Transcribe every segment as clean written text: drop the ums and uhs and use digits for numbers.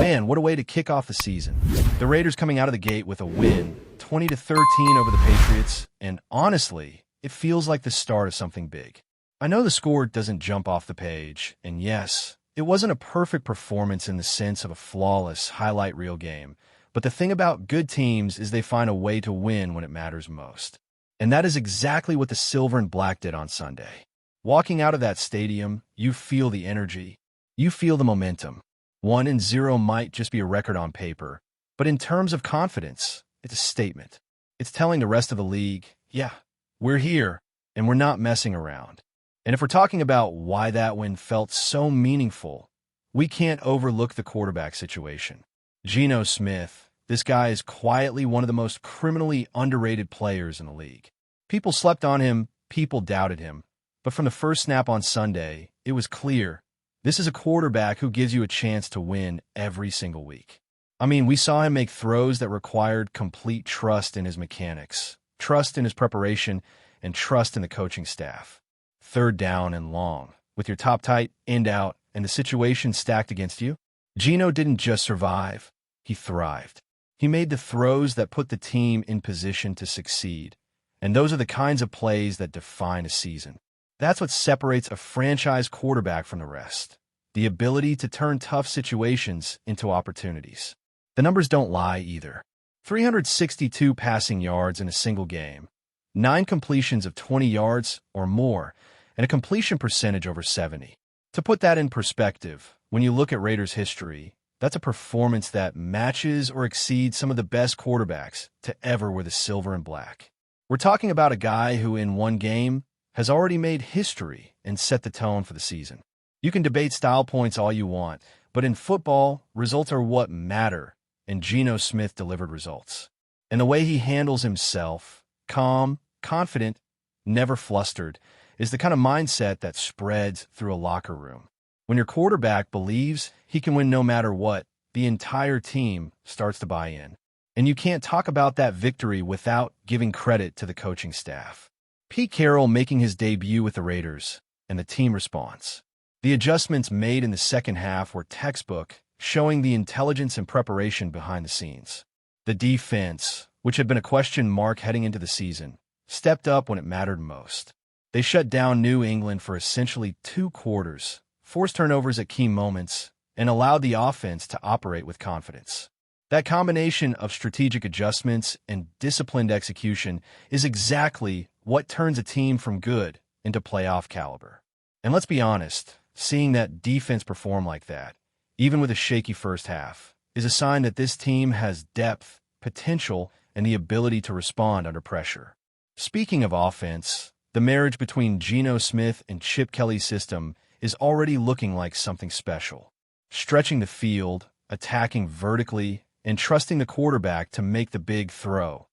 Man, what a way to kick off the season. The Raiders coming out of the gate with a win, 20-13 over the Patriots, and honestly, it feels like the start of something big. I know the score doesn't jump off the page, and yes, it wasn't a perfect performance in the sense of a flawless highlight reel game, but the thing about good teams is they find a way to win when it matters most. And that is exactly what the Silver and Black did on Sunday. Walking out of that stadium, you feel the energy. You feel the momentum. 1-0 might just be a record on paper, but in terms of confidence, it's a statement. It's telling the rest of the league, yeah, we're here, and we're not messing around. And if we're talking about why that win felt so meaningful, we can't overlook the quarterback situation. Geno Smith, this guy is quietly one of the most criminally underrated players in the league. People slept on him, people doubted him, but from the first snap on Sunday, it was clear this is a quarterback who gives you a chance to win every single week. I mean, we saw him make throws that required complete trust in his mechanics, trust in his preparation, and trust in the coaching staff. Third down and long, with your top tight, end out, and the situation stacked against you, Geno didn't just survive, he thrived. He made the throws that put the team in position to succeed, and those are the kinds of plays that define a season. That's what separates a franchise quarterback from the rest, the ability to turn tough situations into opportunities. The numbers don't lie either. 362 passing yards in a single game, 9 completions of 20 yards or more, and a completion percentage over 70. To put that in perspective, when you look at Raiders history, that's a performance that matches or exceeds some of the best quarterbacks to ever wear the Silver and Black. We're talking about a guy who in one game has already made history and set the tone for the season. You can debate style points all you want, but in football, results are what matter, and Geno Smith delivered results. And the way he handles himself, calm, confident, never flustered, is the kind of mindset that spreads through a locker room. When your quarterback believes he can win no matter what, the entire team starts to buy in. And you can't talk about that victory without giving credit to the coaching staff. Pete Carroll making his debut with the Raiders, and the team response. The adjustments made in the second half were textbook, showing the intelligence and preparation behind the scenes. The defense, which had been a question mark heading into the season, stepped up when it mattered most. They shut down New England for essentially 2 quarters, forced turnovers at key moments, and allowed the offense to operate with confidence. That combination of strategic adjustments and disciplined execution is exactly what turns a team from good into playoff caliber. And let's be honest, seeing that defense perform like that, even with a shaky first half, is a sign that this team has depth, potential, and the ability to respond under pressure. Speaking of offense, the marriage between Geno Smith and Chip Kelly's system is already looking like something special. Stretching the field, attacking vertically, and trusting the quarterback to make the big throw.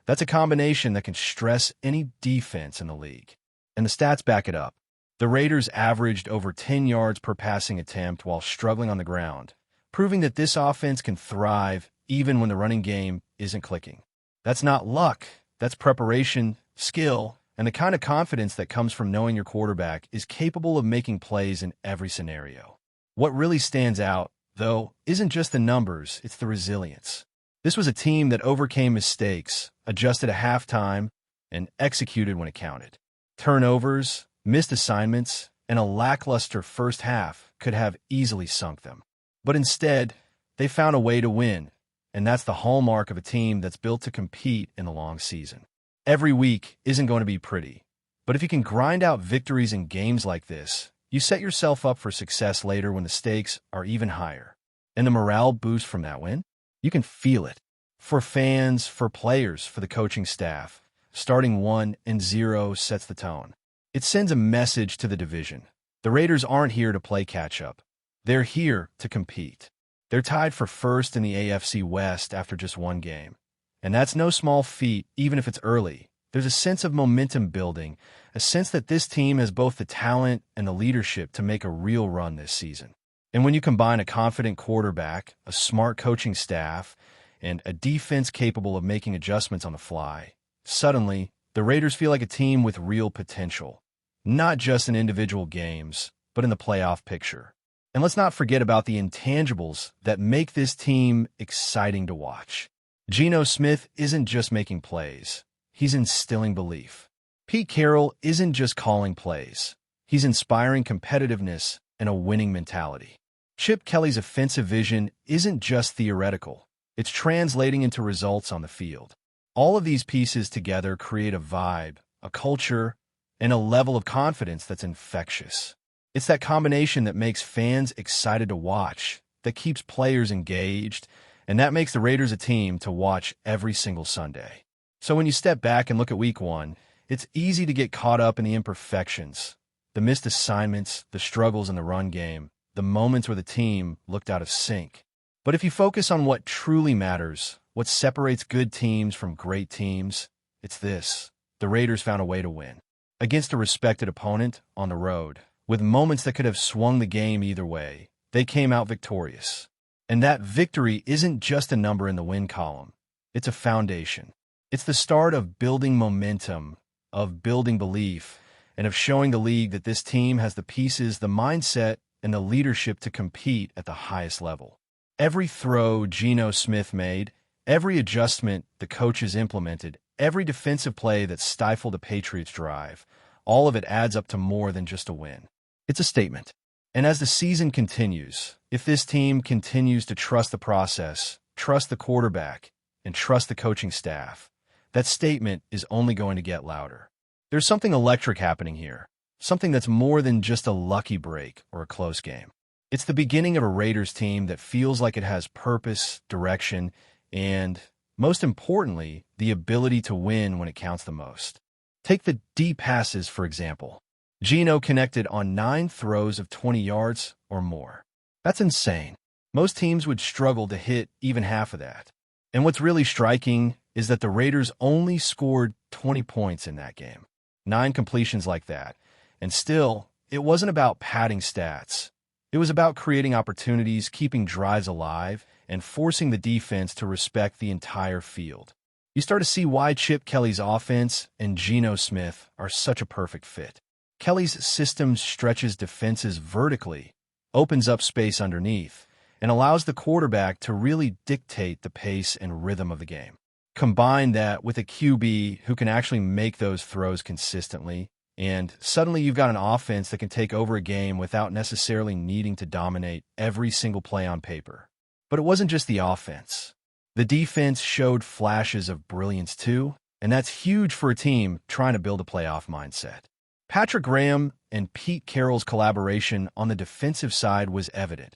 That's a combination that can stress any defense in the league. And the stats back it up. The Raiders averaged over 10 yards per passing attempt while struggling on the ground, proving that this offense can thrive even when the running game isn't clicking. That's not luck. That's preparation, skill, and the kind of confidence that comes from knowing your quarterback is capable of making plays in every scenario. What really stands out, though, isn't just the numbers, it's the resilience. This was a team that overcame mistakes, adjusted at halftime, and executed when it counted. Turnovers, missed assignments, and a lackluster first half could have easily sunk them. But instead, they found a way to win, and that's the hallmark of a team that's built to compete in the long season. Every week isn't going to be pretty, but if you can grind out victories in games like this, you set yourself up for success later when the stakes are even higher. And the morale boost from that win? You can feel it. For fans, for players, for the coaching staff, starting 1-0 sets the tone. It sends a message to the division. The Raiders aren't here to play catch-up. They're here to compete. They're tied for first in the AFC West after just 1 game. And that's no small feat, even if it's early. There's a sense of momentum building, a sense that this team has both the talent and the leadership to make a real run this season. And when you combine a confident quarterback, a smart coaching staff, and a defense capable of making adjustments on the fly, suddenly, the Raiders feel like a team with real potential, not just in individual games, but in the playoff picture. And let's not forget about the intangibles that make this team exciting to watch. Geno Smith isn't just making plays. He's instilling belief. Pete Carroll isn't just calling plays. He's inspiring competitiveness and a winning mentality. Chip Kelly's offensive vision isn't just theoretical. It's translating into results on the field. All of these pieces together create a vibe, a culture, and a level of confidence that's infectious. It's that combination that makes fans excited to watch, that keeps players engaged, and that makes the Raiders a team to watch every single Sunday. So when you step back and look at Week 1, it's easy to get caught up in the imperfections, the missed assignments, the struggles in the run game, the moments where the team looked out of sync. But if you focus on what truly matters, what separates good teams from great teams, it's this. The Raiders found a way to win. Against a respected opponent on the road, with moments that could have swung the game either way, they came out victorious. And that victory isn't just a number in the win column. It's a foundation. It's the start of building momentum, of building belief, and of showing the league that this team has the pieces, the mindset, and the leadership to compete at the highest level. Every throw Geno Smith made, every adjustment the coaches implemented, every defensive play that stifled a Patriots drive, all of it adds up to more than just a win. It's a statement. And as the season continues, if this team continues to trust the process, trust the quarterback, and trust the coaching staff, that statement is only going to get louder. There's something electric happening here, something that's more than just a lucky break or a close game. It's the beginning of a Raiders team that feels like it has purpose, direction, and, most importantly, the ability to win when it counts the most. Take the deep passes, for example. Geno connected on 9 throws of 20 yards or more. That's insane. Most teams would struggle to hit even half of that. And what's really striking is that the Raiders only scored 20 points in that game. 9 completions like that. And still, it wasn't about padding stats. It was about creating opportunities, keeping drives alive, and forcing the defense to respect the entire field. You start to see why Chip Kelly's offense and Geno Smith are such a perfect fit. Kelly's system stretches defenses vertically, opens up space underneath, and allows the quarterback to really dictate the pace and rhythm of the game. Combine that with a QB who can actually make those throws consistently, and suddenly you've got an offense that can take over a game without necessarily needing to dominate every single play on paper. But it wasn't just the offense. The defense showed flashes of brilliance too, and that's huge for a team trying to build a playoff mindset. Patrick Graham and Pete Carroll's collaboration on the defensive side was evident,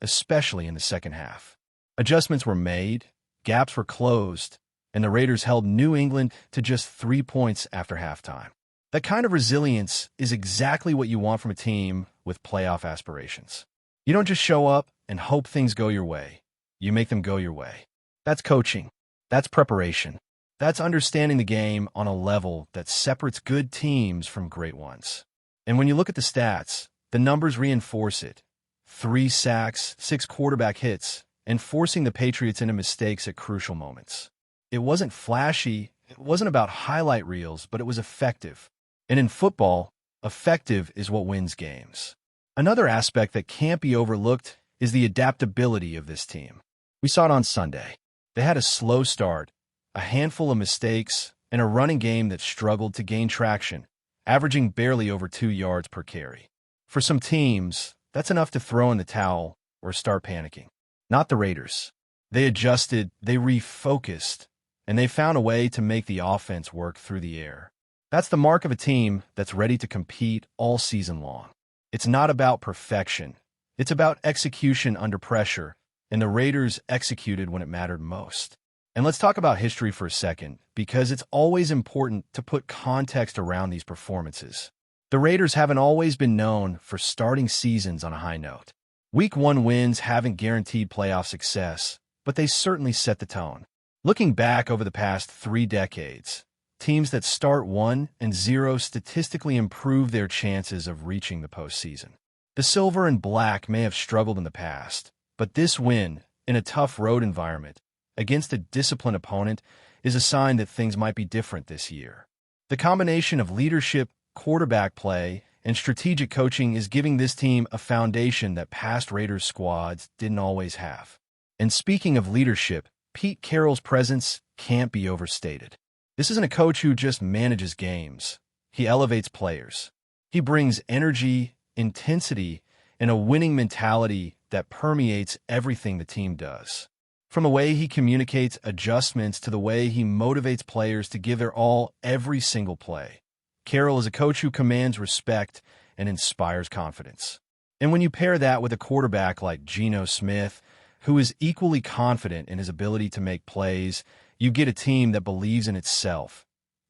especially in the second half. Adjustments were made, gaps were closed, and the Raiders held New England to just 3 points after halftime. That kind of resilience is exactly what you want from a team with playoff aspirations. You don't just show up and hope things go your way. You make them go your way. That's coaching. That's preparation. That's understanding the game on a level that separates good teams from great ones. And when you look at the stats, the numbers reinforce it. 3 sacks, 6 quarterback hits, and forcing the Patriots into mistakes at crucial moments. It wasn't flashy, it wasn't about highlight reels, but it was effective. And in football, effective is what wins games. Another aspect that can't be overlooked is the adaptability of this team. We saw it on Sunday. They had a slow start, a handful of mistakes, and a running game that struggled to gain traction, averaging barely over 2 yards per carry. For some teams, that's enough to throw in the towel or start panicking. Not the Raiders. They adjusted, they refocused, and they found a way to make the offense work through the air. That's the mark of a team that's ready to compete all season long. It's not about perfection. It's about execution under pressure, and the Raiders executed when it mattered most. And let's talk about history for a second, because it's always important to put context around these performances. The Raiders haven't always been known for starting seasons on a high note. Week 1 wins haven't guaranteed playoff success, but they certainly set the tone. Looking back over the past 3 decades, teams that start 1-0 statistically improve their chances of reaching the postseason. The Silver and Black may have struggled in the past, but this win, in a tough road environment, against a disciplined opponent, is a sign that things might be different this year. The combination of leadership, quarterback play, and strategic coaching is giving this team a foundation that past Raiders squads didn't always have. And speaking of leadership, Pete Carroll's presence can't be overstated. This isn't a coach who just manages games. He elevates players. He brings energy, intensity, and a winning mentality that permeates everything the team does. From the way he communicates adjustments to the way he motivates players to give their all every single play. Carroll is a coach who commands respect and inspires confidence. And when you pair that with a quarterback like Geno Smith, who is equally confident in his ability to make plays, you get a team that believes in itself,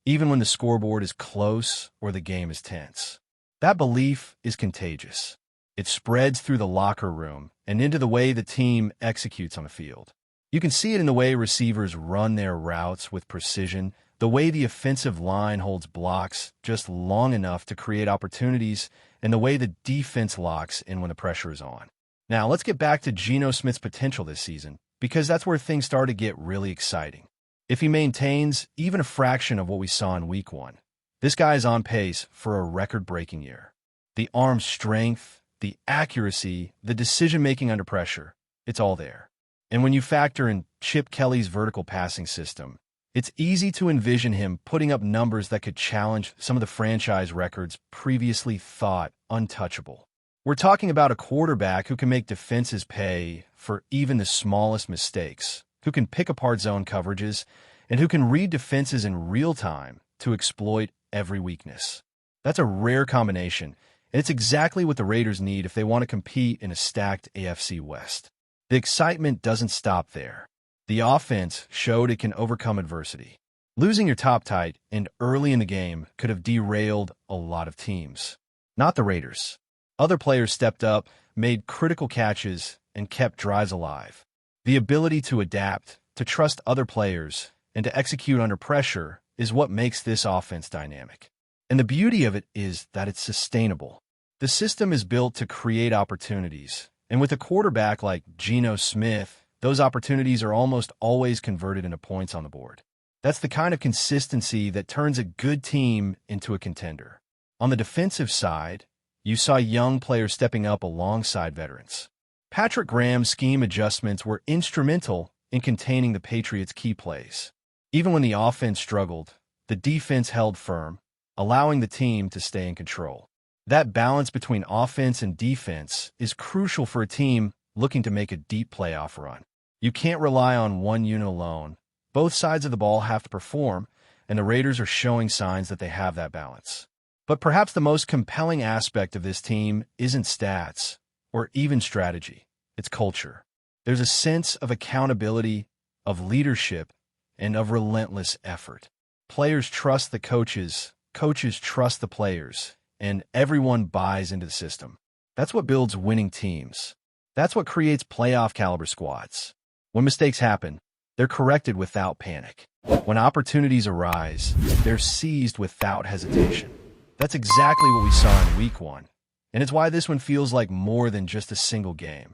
even when the scoreboard is close or the game is tense. That belief is contagious. It spreads through the locker room and into the way the team executes on the field. You can see it in the way receivers run their routes with precision, the way the offensive line holds blocks just long enough to create opportunities, and the way the defense locks in when the pressure is on. Now, let's get back to Geno Smith's potential this season, because that's where things start to get really exciting. If he maintains even a fraction of what we saw in Week 1, this guy is on pace for a record-breaking year. The arm strength, the accuracy, the decision-making under pressure, it's all there. And when you factor in Chip Kelly's vertical passing system, it's easy to envision him putting up numbers that could challenge some of the franchise records previously thought untouchable. We're talking about a quarterback who can make defenses pay for even the smallest mistakes, who can pick apart zone coverages, and who can read defenses in real time to exploit every weakness. That's a rare combination, and it's exactly what the Raiders need if they want to compete in a stacked AFC West. The excitement doesn't stop there. The offense showed it can overcome adversity. Losing your top tight end early in the game could have derailed a lot of teams. Not the Raiders. Other players stepped up, made critical catches, and kept drives alive. The ability to adapt, to trust other players, and to execute under pressure is what makes this offense dynamic. And the beauty of it is that it's sustainable. The system is built to create opportunities, and with a quarterback like Geno Smith, those opportunities are almost always converted into points on the board. That's the kind of consistency that turns a good team into a contender. On the defensive side, you saw young players stepping up alongside veterans. Patrick Graham's scheme adjustments were instrumental in containing the Patriots' key plays. Even when the offense struggled, the defense held firm, allowing the team to stay in control. That balance between offense and defense is crucial for a team looking to make a deep playoff run. You can't rely on one unit alone. Both sides of the ball have to perform, and the Raiders are showing signs that they have that balance. But perhaps the most compelling aspect of this team isn't stats or even strategy. It's culture. There's a sense of accountability, of leadership, and of relentless effort. Players trust the coaches trust the players, and everyone buys into the system. That's what builds winning teams. That's what creates playoff-caliber squads. When mistakes happen, they're corrected without panic. When opportunities arise, they're seized without hesitation. That's exactly what we saw in Week 1, and it's why this one feels like more than just a single game.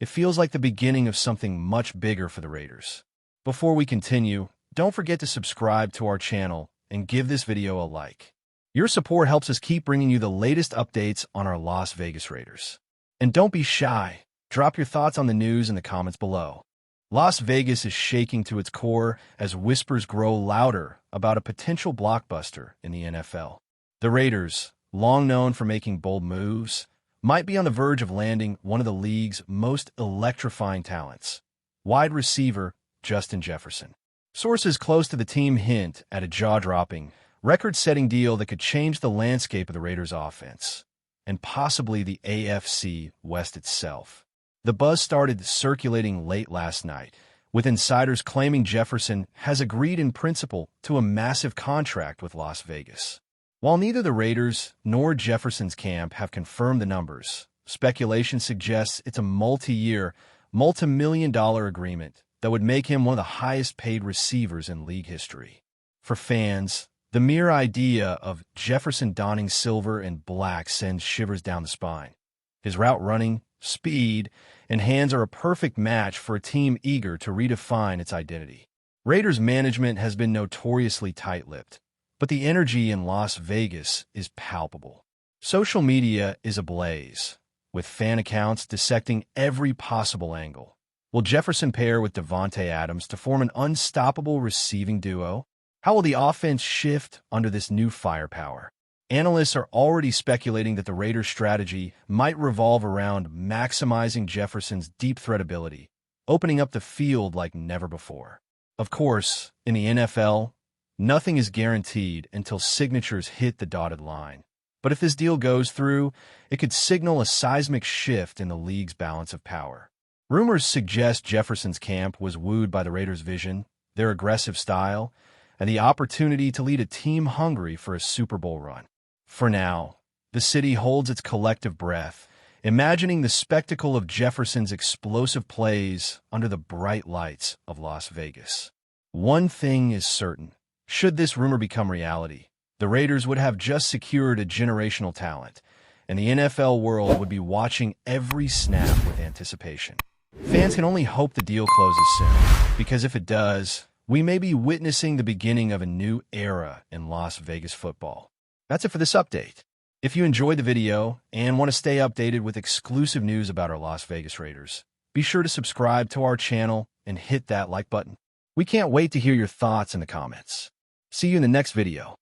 It feels like the beginning of something much bigger for the Raiders. Before we continue, don't forget to subscribe to our channel and give this video a like. Your support helps us keep bringing you the latest updates on our Las Vegas Raiders. And don't be shy. Drop your thoughts on the news in the comments below. Las Vegas is shaking to its core as whispers grow louder about a potential blockbuster in the NFL. The Raiders, long known for making bold moves, might be on the verge of landing one of the league's most electrifying talents, wide receiver Justin Jefferson. Sources close to the team hint at a jaw-dropping, record-setting deal that could change the landscape of the Raiders' offense, and possibly the AFC West itself. The buzz started circulating late last night, with insiders claiming Jefferson has agreed in principle to a massive contract with Las Vegas. While neither the Raiders nor Jefferson's camp have confirmed the numbers, speculation suggests it's a multi-year, multi-million-dollar agreement that would make him one of the highest-paid receivers in league history. For fans, the mere idea of Jefferson donning silver and black sends shivers down the spine. His route running, speed, and hands are a perfect match for a team eager to redefine its identity. Raiders management has been notoriously tight-lipped, but the energy in Las Vegas is palpable. Social media is ablaze, with fan accounts dissecting every possible angle. Will Jefferson pair with Davante Adams to form an unstoppable receiving duo? How will the offense shift under this new firepower? Analysts are already speculating that the Raiders' strategy might revolve around maximizing Jefferson's deep threat ability, opening up the field like never before. Of course, in the NFL, nothing is guaranteed until signatures hit the dotted line. But if this deal goes through, it could signal a seismic shift in the league's balance of power. Rumors suggest Jefferson's camp was wooed by the Raiders' vision, their aggressive style, and the opportunity to lead a team hungry for a Super Bowl run. For now, the city holds its collective breath, imagining the spectacle of Jefferson's explosive plays under the bright lights of Las Vegas. One thing is certain. Should this rumor become reality, the Raiders would have just secured a generational talent, and the NFL world would be watching every snap with anticipation. Fans can only hope the deal closes soon, because if it does, we may be witnessing the beginning of a new era in Las Vegas football. That's it for this update. If you enjoyed the video and want to stay updated with exclusive news about our Las Vegas Raiders, be sure to subscribe to our channel and hit that like button. We can't wait to hear your thoughts in the comments. See you in the next video.